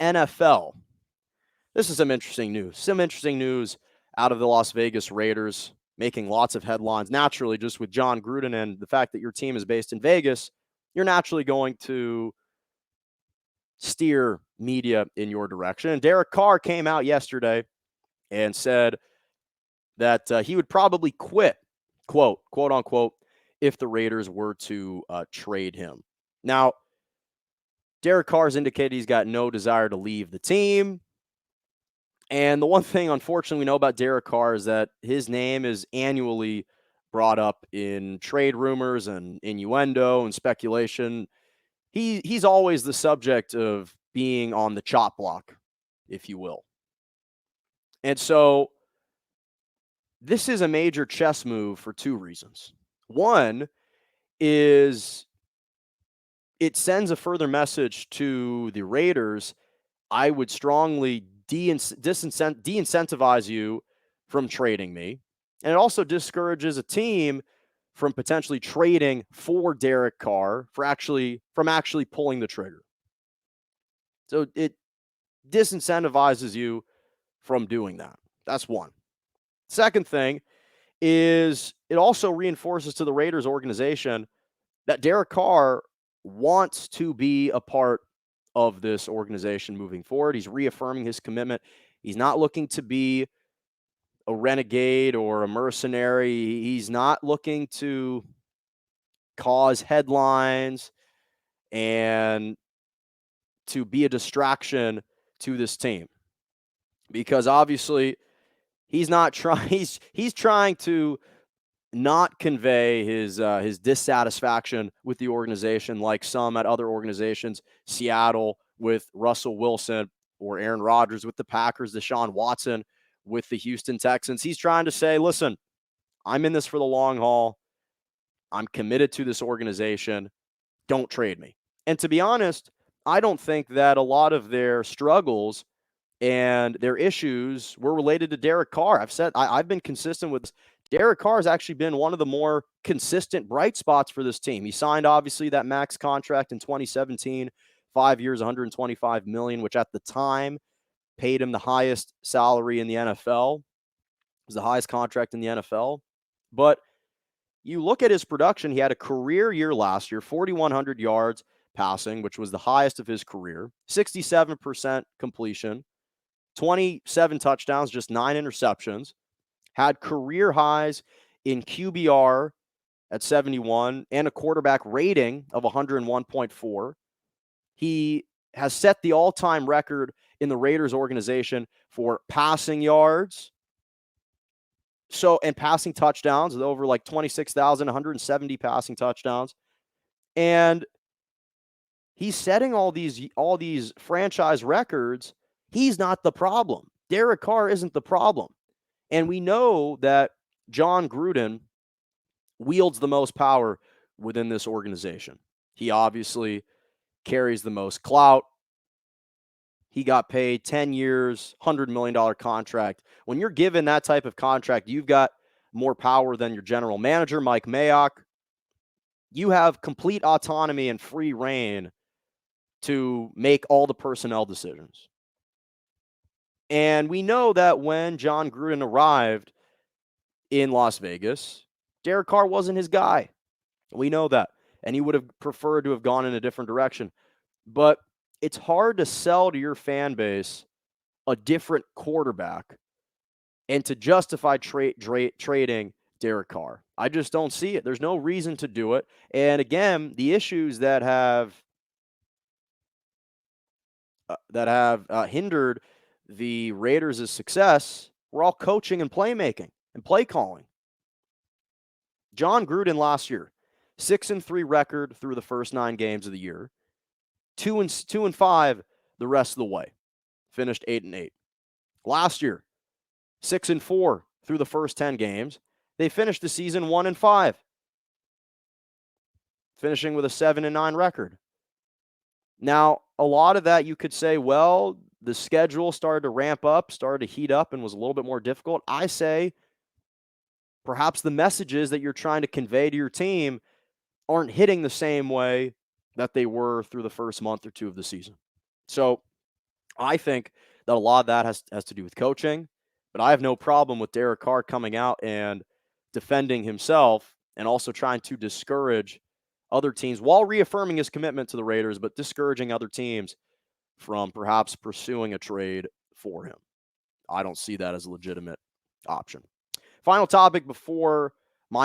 NFL. This is some interesting news. Some interesting news out of the Las Vegas Raiders, making lots of headlines. Naturally, just with John Gruden and the fact that your team is based in Vegas, you're naturally going to steer media in your direction. And Derek Carr came out yesterday and said that he would probably quit, quote unquote, if the Raiders were to trade him. Now, Derek Carr's indicated he's got no desire to leave the team. And the one thing, unfortunately, we know about Derek Carr is that his name is annually brought up in trade rumors and innuendo and speculation. He's always the subject of being on the chop block, if you will. And so this is a major chess move for two reasons. One is it sends a further message to the Raiders. I would strongly de-incentivize you from trading me. And it also discourages a team from potentially trading for Derek Carr from actually pulling the trigger. So it disincentivizes you from doing that. That's one. Second thing is it also reinforces to the Raiders organization that Derek Carr wants to be a part of this organization moving forward. He's reaffirming his commitment. He's not looking to be a renegade or a mercenary. He's not looking to cause headlines and to be a distraction to this team. Because obviously he's not trying he's trying to not convey his dissatisfaction with the organization like some at other organizations, Seattle with Russell Wilson or Aaron Rodgers with the Packers, Deshaun Watson with the Houston Texans. He's trying to say, listen, I'm in this for the long haul. I'm committed to this organization. Don't trade me. And to be honest, I don't think that a lot of their struggles and their issues were related to Derek Carr. I've been consistent with this. Derek Carr has actually been one of the more consistent bright spots for this team. He signed, obviously, that max contract in 2017, 5 years, $125 million, which at the time paid him the highest salary in the NFL. It was the highest contract in the NFL. But you look at his production, he had a career year last year, 4,100 yards passing, which was the highest of his career, 67% completion, 27 touchdowns, just 9 interceptions. Had career highs in QBR at 71 and a quarterback rating of 101.4. He has set the all-time record in the Raiders organization for passing yards. And passing touchdowns, over like 26,170 passing touchdowns. And he's setting all these franchise records. He's not the problem. Derek Carr isn't the problem. And we know that John Gruden wields the most power within this organization. He obviously carries the most clout. He got paid 10 years, $100 million contract. When you're given that type of contract, you've got more power than your general manager, Mike Mayock. You have complete autonomy and free reign to make all the personnel decisions. And we know that when John Gruden arrived in Las Vegas, Derek Carr wasn't his guy. We know that. And he would have preferred to have gone in a different direction. But it's hard to sell to your fan base a different quarterback and to justify trading Derek Carr. I just don't see it. There's no reason to do it. And again, the issues that have hindered the Raiders' success were all coaching and playmaking and play calling. John Gruden last year, 6-3 record through the first 9 games of the year, 2-5 the rest of the way, finished 8-8. Last year, 6-4 through the first 10 games, they finished the season 1-5, finishing with a 7-9 record. Now, a lot of that you could say, well, the schedule started to ramp up, started to heat up, and was a little bit more difficult. I say perhaps the messages that you're trying to convey to your team aren't hitting the same way that they were through the first month or two of the season. So I think that a lot of that has to do with coaching, but I have no problem with Derek Carr coming out and defending himself and also trying to discourage other teams while reaffirming his commitment to the Raiders, but discouraging other teams from perhaps pursuing a trade for him. I don't see that as a legitimate option. Final topic before